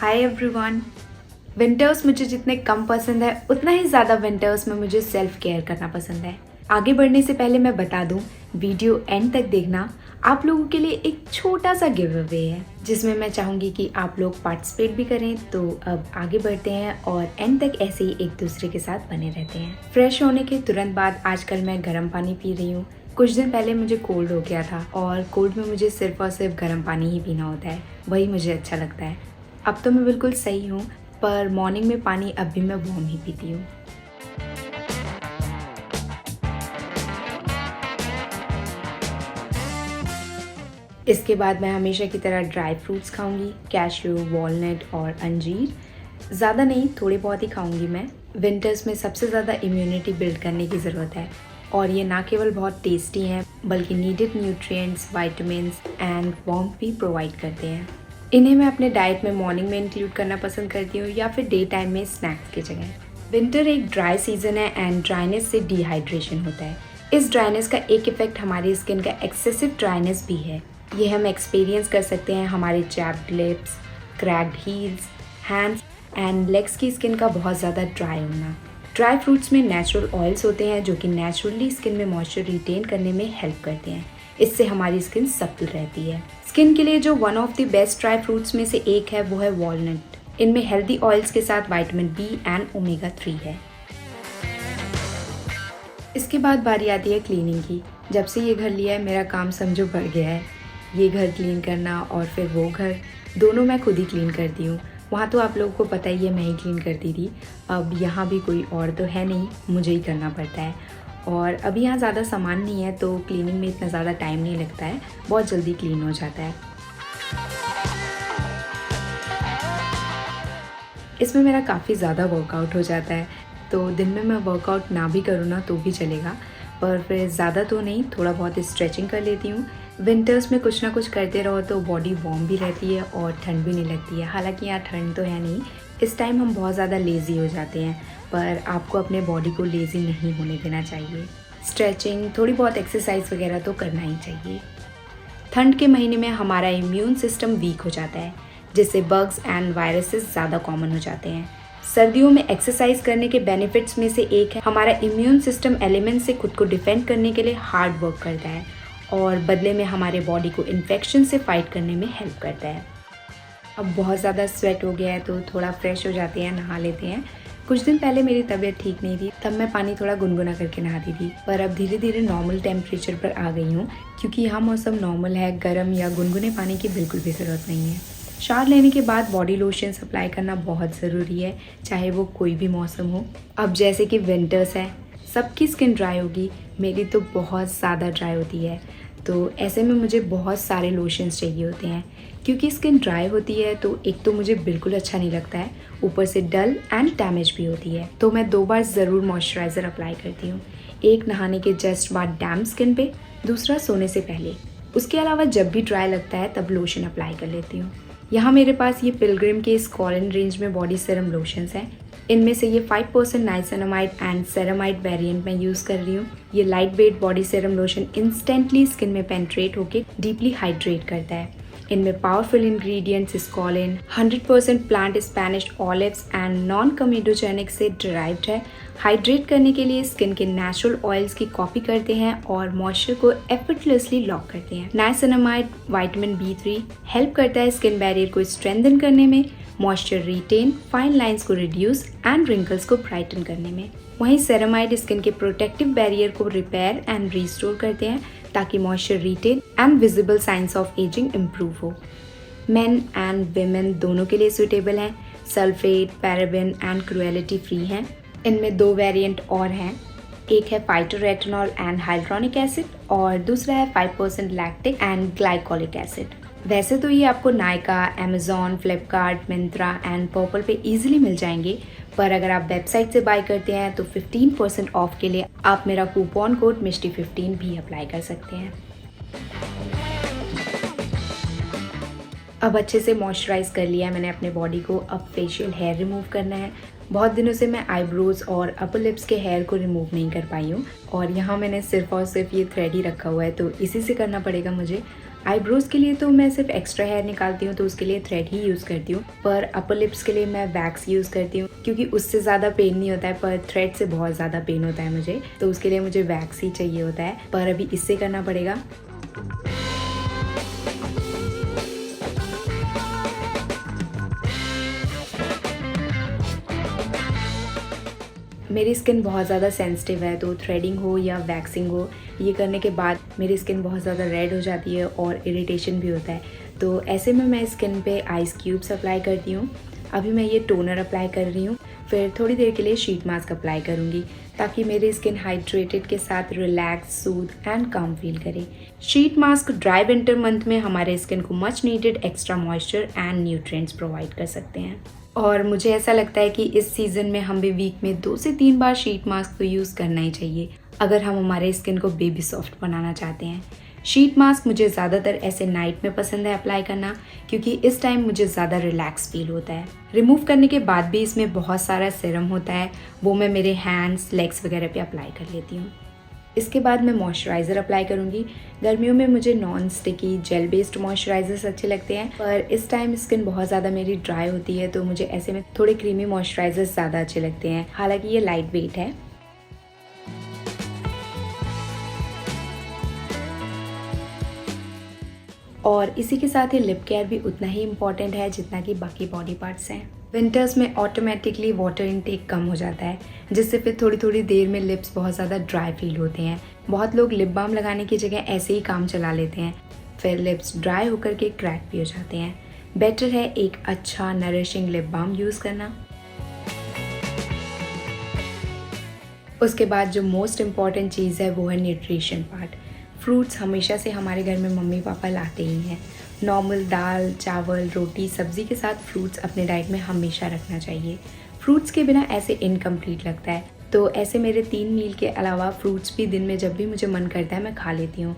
Hi everyone. Winters मुझे जितने कम पसंद है उतना ही ज़्यादा विंटर्स में मुझे सेल्फ केयर करना पसंद है। आगे बढ़ने से पहले मैं बता दूं, वीडियो एंड तक देखना आप लोगों के लिए एक छोटा सा गिव अवे है जिसमें मैं चाहूँगी कि आप लोग पार्टिसिपेट भी करें। तो अब आगे बढ़ते हैं और एंड तक ऐसे ही एक दूसरे के साथ बने रहते हैं। फ्रेश होने के तुरंत बाद आजकल मैं गर्म पानी पी रही हूँ। कुछ दिन पहले मुझे कोल्ड हो गया था और कोल्ड में मुझे सिर्फ और सिर्फ गर्म पानी ही पीना होता है, वही मुझे अच्छा लगता है। अब तो मैं बिल्कुल सही हूँ, पर मॉर्निंग में पानी अब भी मैं वार्म ही पीती हूँ। इसके बाद मैं हमेशा की तरह ड्राई फ्रूट्स खाऊंगी, कैश्यू, वॉलनट और अंजीर। ज़्यादा नहीं, थोड़े बहुत ही खाऊंगी मैं। विंटर्स में सबसे ज़्यादा इम्यूनिटी बिल्ड करने की ज़रूरत है और ये ना केवल बहुत टेस्टी हैं बल्कि needed nutrients, vitamins and warmth भी प्रोवाइड करते हैं। इन्हें मैं अपने डाइट में मॉर्निंग में इंक्लूड करना पसंद करती हूँ या फिर डे टाइम में स्नैक्स की जगह। विंटर एक ड्राई सीजन है एंड ड्राइनेस से डिहाइड्रेशन होता है। इस ड्राइनेस का एक इफेक्ट हमारी स्किन का एक्सेसिव ड्राइनेस भी है। ये हम एक्सपीरियंस कर सकते हैं हमारे chapped lips, cracked heels, hands and legs की स्किन का बहुत ज़्यादा ड्राई होना। ड्राई फ्रूट्स में नेचुरल ऑयल्स होते हैं जो कि नेचुरली स्किन में मॉइस्चर रिटेन करने में हेल्प करते हैं। इससे हमारी स्किन सप्टल रहती है। स्किन के लिए जो one of the best dry fruits में से एक है वो है वॉलनट। इनमें हेल्दी ऑयल्स के साथ विटामिन बी एंड ओमेगा 3 है। इसके बाद बारी आती है क्लीनिंग की। जब से ये घर लिया है मेरा काम समझो बढ़ गया है। ये घर क्लीन करना और फिर वो घर, दोनों मैं खुद ही क्लीन करती हूँ। वहाँ तो आप लोगों को पता ही है मैं ही क्लीन करती थी। अब यहाँ भी कोई और तो है नहीं, मुझे ही करना पड़ता है। और अभी यहाँ ज़्यादा सामान नहीं है तो क्लीनिंग में इतना ज़्यादा टाइम नहीं लगता है, बहुत जल्दी क्लीन हो जाता है। इसमें मेरा काफ़ी ज़्यादा वर्कआउट हो जाता है, तो दिन में मैं वर्कआउट ना भी करूँ ना तो भी चलेगा, पर फिर ज़्यादा तो नहीं, थोड़ा बहुत स्ट्रेचिंग कर लेती हूँ। विंटर्स में कुछ ना कुछ करते रहो तो बॉडी वार्म भी रहती है और ठंड भी नहीं लगती है। हालांकि यहाँ ठंड तो है नहीं, इस टाइम हम बहुत ज़्यादा लेज़ी हो जाते हैं, पर आपको अपने बॉडी को लेज़ी नहीं होने देना चाहिए। स्ट्रेचिंग, थोड़ी बहुत एक्सरसाइज वगैरह तो करना ही चाहिए। ठंड के महीने में हमारा इम्यून सिस्टम वीक हो जाता है, जिससे बग्स एंड वायरसेस ज़्यादा कॉमन हो जाते हैं। सर्दियों में एक्सरसाइज करने के बेनिफिट्स में से एक है हमारा इम्यून सिस्टम एलिमेंट से खुद को डिफेंड करने के लिए हार्ड वर्क करता है और बदले में हमारे बॉडी को इन्फेक्शन से फाइट करने में हेल्प करता है। अब बहुत ज़्यादा स्वेट हो गया है तो थोड़ा फ्रेश हो जाते हैं, नहा लेते हैं। कुछ दिन पहले मेरी तबीयत ठीक नहीं थी, तब मैं पानी थोड़ा गुनगुना करके नहाती थी, पर अब धीरे धीरे नॉर्मल टेम्परेचर पर आ गई हूँ क्योंकि यहाँ मौसम नॉर्मल है। गर्म या गुनगुने पानी की बिल्कुल भी ज़रूरत नहीं है। शावर लेने के बाद बॉडी लोशन अप्लाई करना बहुत ज़रूरी है, चाहे वो कोई भी मौसम हो। अब जैसे कि विंटर्स है, सबकी स्किन ड्राई होगी, मेरी तो बहुत ज़्यादा ड्राई होती है, तो ऐसे में मुझे बहुत सारे लोशंस चाहिए होते हैं। क्योंकि स्किन ड्राई होती है तो एक तो मुझे बिल्कुल अच्छा नहीं लगता है, ऊपर से डल एंड डैमेज भी होती है। तो मैं 2 बार ज़रूर मॉइस्चराइज़र अप्लाई करती हूँ, एक नहाने के जस्ट बाद डैम्प स्किन पे, दूसरा सोने से पहले। उसके अलावा जब भी ड्राई लगता है तब लोशन अप्लाई कर लेती हूँ। यहाँ मेरे पास ये पिलग्रिम के स्कॉलन रेंज में बॉडी सीरम लोशंस हैं। इनमें से ये 5% नाइसिनामाइड एंड सेरामाइड वेरिएंट में यूज़ कर रही हूँ। ये light weight body serum lotion instantly skin में पेनिट्रेट होकर डीपली हाइड्रेट करता है। इनमें powerful ingredients squalane, 100% plant Spanish olives and non comedogenic से डिराइव्ड है। हाइड्रेट करने के लिए स्किन के नेचुरल ऑयल्स की कॉपी करते हैं और मॉइस्चर को एफर्टलेसली लॉक करते हैं। नाइसिनामाइड विटामिन B3 हेल्प करता है स्किन बैरियर को स्ट्रेंथन करने में, मॉइस्चर रिटेन, फाइन लाइंस को रिड्यूस एंड रिंकल्स को ब्राइटन करने में। वहीं सेरामाइड स्किन के प्रोटेक्टिव बैरियर को रिपेयर एंड रिस्टोर करते हैं ताकि moisture retain and visible signs of ageing improve हो। मेन एंड विमेन दोनों के लिए सूटेबल हैं। Sulphate, paraben and cruelty free हैं। इनमें 2 वेरिएंट और हैं, एक है फाइटोरेटिनॉल एंड हाइल्ट्रॉनिक एसिड और दूसरा है 5% लैक्टिक एंड ग्लाइकोलिक एसिड। वैसे तो ये आपको Nykaa, Amazon, Flipkart, Myntra and purple पे इजीली मिल जाएंगे, पर अगर आप वेबसाइट से बाय करते हैं तो 15% ऑफ के लिए आप मेरा कूपन कोड मिष्टी15 भी अप्लाई कर सकते हैं। अब अच्छे से मॉइस्चराइज कर लिया है मैंने अपने बॉडी को। अब फेशियल हेयर रिमूव करना है। बहुत दिनों से मैं आईब्रोज और अपर लिप्स के हेयर को रिमूव नहीं कर पाई हूँ और यहाँ मैंने सिर्फ और सिर्फ ये थ्रेड ही रखा हुआ है, तो इसी से करना पड़ेगा मुझे। आईब्रोज के लिए तो मैं सिर्फ एक्स्ट्रा हेयर निकालती हूँ तो उसके लिए थ्रेड ही यूज़ करती हूँ, पर अपर लिप्स के लिए मैं वैक्स यूज़ करती हूँ क्योंकि उससे ज़्यादा पेन नहीं होता है, पर थ्रेड से बहुत ज़्यादा पेन होता है मुझे, तो उसके लिए मुझे वैक्स ही चाहिए होता है, पर अभी इससे करना पड़ेगा। मेरी स्किन बहुत ज़्यादा सेंसिटिव है, तो थ्रेडिंग हो या वैक्सिंग हो, ये करने के बाद मेरी स्किन बहुत ज़्यादा रेड हो जाती है और इरिटेशन भी होता है। तो ऐसे में मैं स्किन पे आइस क्यूब्स अप्लाई करती हूँ। अभी मैं ये टोनर अप्लाई कर रही हूँ, फिर थोड़ी देर के लिए शीट मास्क अप्लाई करूँगी ताकि मेरी स्किन हाइड्रेटेड के साथ रिलैक्स, सूद एंड काम फील करे। Sheet mask dry winter month में हमारे स्किन को much needed extra moisture and nutrients provide कर सकते हैं। और मुझे ऐसा लगता है कि इस सीज़न में हमें वीक में 2 से 3 बार शीट मास्क तो यूज़ करना ही चाहिए अगर हम हमारे स्किन को बेबी सॉफ्ट बनाना चाहते हैं। शीट मास्क मुझे ज़्यादातर ऐसे नाइट में पसंद है अप्लाई करना क्योंकि इस टाइम मुझे ज़्यादा रिलैक्स फील होता है। रिमूव करने के बाद भी इसमें बहुत सारा सीरम होता है, वो मैं मेरे हैंड्स, लेग्स वगैरह पे अप्लाई कर लेती हूँ। इसके बाद मैं मॉइस्चराइज़र अप्लाई करूँगी। गर्मियों में मुझे non sticky gel based moisturisers अच्छे लगते हैं, पर इस टाइम स्किन बहुत ज़्यादा मेरी ड्राई होती है तो मुझे ऐसे में थोड़े क्रीमी मॉइस्चराइज़र्स ज़्यादा अच्छे लगते हैं। हालांकि ये लाइट वेट है। और इसी के साथ ही लिप केयर भी उतना ही इम्पॉर्टेंट है जितना कि बाकी बॉडी पार्ट्स हैं। विंटर्स में ऑटोमेटिकली वाटर इनटेक कम हो जाता है, जिससे फिर थोड़ी थोड़ी देर में लिप्स बहुत ज़्यादा ड्राई फील होते हैं। बहुत लोग लिप बाम लगाने की जगह ऐसे ही काम चला लेते हैं, फिर लिप्स ड्राई होकर के क्रैक भी हो जाते हैं। बेटर है एक अच्छा नरिशिंग लिप बाम यूज़ करना। उसके बाद जो मोस्ट इम्पॉर्टेंट चीज़ है वो है न्यूट्रिशन पार्ट। फ्रूट्स हमेशा से हमारे घर में मम्मी पापा लाते ही हैं। नॉर्मल दाल, चावल, रोटी, सब्ज़ी के साथ फ्रूट्स अपने डाइट में हमेशा रखना चाहिए। फ्रूट्स के बिना ऐसे इनकम्प्लीट लगता है, तो ऐसे मेरे 3 मील के अलावा फ्रूट्स भी दिन में जब भी मुझे मन करता है मैं खा लेती हूँ।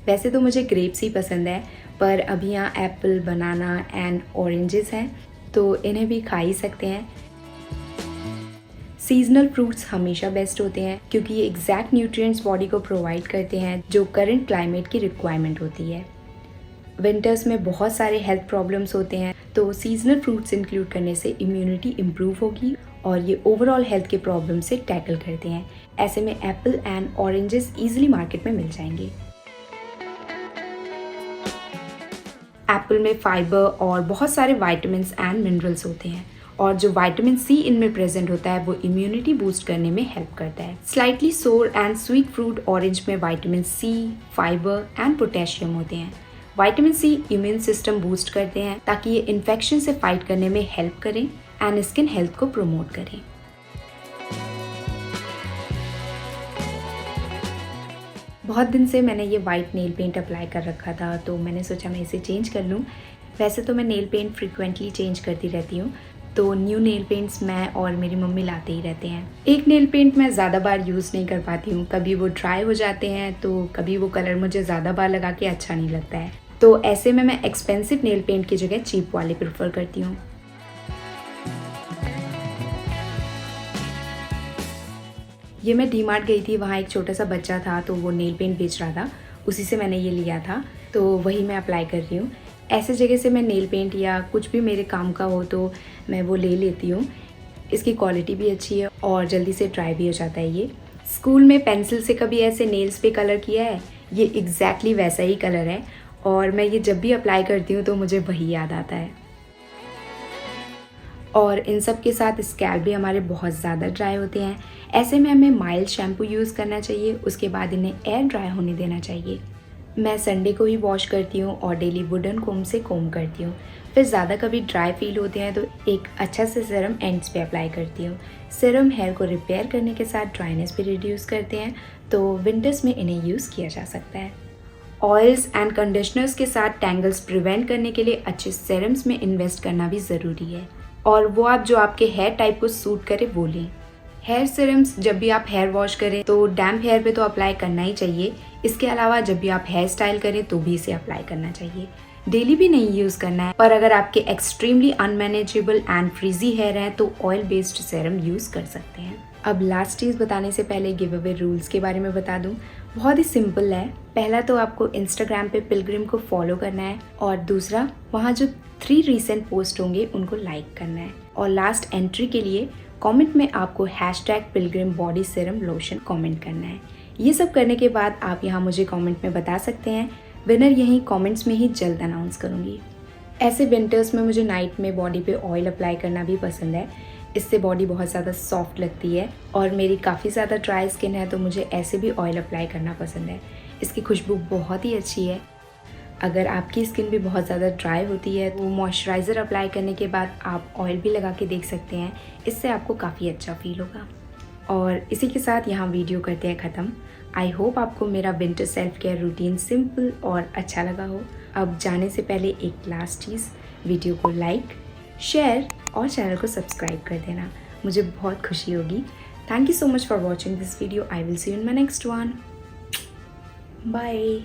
वैसे तो मुझे ग्रेप्स ही पसंद है, पर अभी यहाँ एप्पल, बनाना एंड ऑरेंजेस हैं, तो इन्हें भी खा ही सकते हैं। सीजनल फ्रूट्स हमेशा बेस्ट होते हैं क्योंकि ये एग्जैक्ट न्यूट्रिएंट्स बॉडी को प्रोवाइड करते हैं जो करंट क्लाइमेट की रिक्वायरमेंट होती है। विंटर्स में बहुत सारे हेल्थ प्रॉब्लम्स होते हैं, तो सीजनल फ्रूट्स इंक्लूड करने से इम्यूनिटी इम्प्रूव होगी और ये ओवरऑल हेल्थ के प्रॉब्लम से टैकल करते हैं। ऐसे में Apple and oranges easily market में मिल जाएंगे। एप्पल में फाइबर और बहुत सारे विटामिन्स एंड मिनरल्स होते हैं, और जो विटामिन सी इनमें प्रेजेंट होता है वो इम्यूनिटी बूस्ट करने में हेल्प करता है। Slightly sour and sweet fruit orange में vitamin C, fibre and potassium होते हैं। Vitamin C immune system boost करते हैं ताकि ये इन्फेक्शन से फाइट करने में हेल्प करें एंड स्किन हेल्थ को प्रमोट करें। बहुत दिन से मैंने ये वाइट नेल पेंट अप्लाई कर रखा था, तो मैंने सोचा मैं इसे चेंज कर लूँ। वैसे तो मैं नेल पेंट फ्रिक्वेंटली चेंज करती रहती हूँ, तो न्यू नेल पेंट्स मैं और मेरी मम्मी लाते ही रहते हैं। एक नेल पेंट मैं ज़्यादा बार यूज़ नहीं कर पाती हूँ, कभी वो ड्राई हो जाते हैं तो कभी वो कलर मुझे ज़्यादा बार लगा के अच्छा नहीं लगता है, तो ऐसे में मैं एक्सपेंसिव नेल पेंट की जगह चीप वाले प्रेफर करती हूँ। ये मैं डीमार्ट गई थी, वहाँ एक छोटा सा बच्चा था तो वो नेल पेंट बेच रहा था, उसी से मैंने ये लिया था, तो वही मैं अप्लाई कर रही हूँ। ऐसे जगह से मैं नेल पेंट या कुछ भी मेरे काम का हो तो मैं वो ले लेती हूँ। इसकी क्वालिटी भी अच्छी है और जल्दी से ड्राई भी हो जाता है। ये स्कूल में पेंसिल से कभी ऐसे नेल्स पे कलर किया है, ये एग्जैक्टली वैसा ही कलर है, और मैं ये जब भी अप्लाई करती हूँ तो मुझे वही याद आता है। और इन सब के साथ स्कैल्प भी हमारे बहुत ज़्यादा ड्राई होते हैं, ऐसे में हमें माइल्ड शैम्पू यूज़ करना चाहिए, उसके बाद इन्हें एयर ड्राई होने देना चाहिए। मैं संडे को ही वॉश करती हूँ और डेली वुडन कोम से कोम करती हूँ। फिर ज़्यादा कभी ड्राई फील होते हैं तो एक अच्छा से सीरम एंड्स पे अप्लाई करती हूँ। सीरम हेयर को रिपेयर करने के साथ ड्राइनेस भी रिड्यूस करते हैं, तो विंटर्स में इन्हें यूज़ किया जा सकता है। ऑयल्स एंड कंडीशनर्स के साथ टैंगल्स प्रिवेंट करने के लिए अच्छे सीरम्स में इन्वेस्ट करना भी ज़रूरी है, और वो आप जो आपके हेयर टाइप को सूट करे वो लें। हेयर सीरम्स जब भी आप हेयर वॉश करें तो डैम्प हेयर पे तो अप्लाई करना ही चाहिए। इसके अलावा जब भी आप हेयर स्टाइल करें तो भी इसे अप्लाई करना चाहिए। डेली भी नहीं यूज़ करना है, पर अगर आपके extremely unmanageable and frizzy hair हैं तो ऑयल बेस्ड सीरम यूज़ कर सकते हैं। अब लास्ट चीज़ बताने से पहले गिव अवे रूल्स के बारे में बता दूं। बहुत ही सिंपल है। पहला तो आपको इंस्टाग्राम पे पिलग्रिम को फॉलो करना है और दूसरा वहाँ जो 3 रीसेंट पोस्ट होंगे उनको लाइक करना है और लास्ट एंट्री के लिए कमेंट में आपको #Pilgrim body serum lotion comment करना है। ये सब करने के बाद आप यहाँ मुझे कमेंट में बता सकते हैं। विनर यहीं कमेंट्स में ही जल्द अनाउंस करूँगी। ऐसे विंटर्स में मुझे नाइट में बॉडी पे ऑयल अप्लाई करना भी पसंद है। इससे बॉडी बहुत ज़्यादा सॉफ्ट लगती है और मेरी काफ़ी ज़्यादा ड्राई स्किन है तो मुझे ऐसे भी ऑयल अप्लाई करना पसंद है। इसकी खुशबू बहुत ही अच्छी है। अगर आपकी स्किन भी बहुत ज़्यादा ड्राई होती है तो मॉइस्चराइज़र अप्लाई करने के बाद आप ऑयल भी लगा के देख सकते हैं। इससे आपको काफ़ी अच्छा फील होगा। और इसी के साथ यहाँ वीडियो करते हैं ख़त्म। आई होप आपको मेरा winter self care routine simple और अच्छा लगा हो। अब जाने से पहले एक लास्ट चीज़, वीडियो को लाइक, शेयर और चैनल को सब्सक्राइब कर देना, मुझे बहुत खुशी होगी। Thank you so much for watching this video. I will see you in my next one. Bye.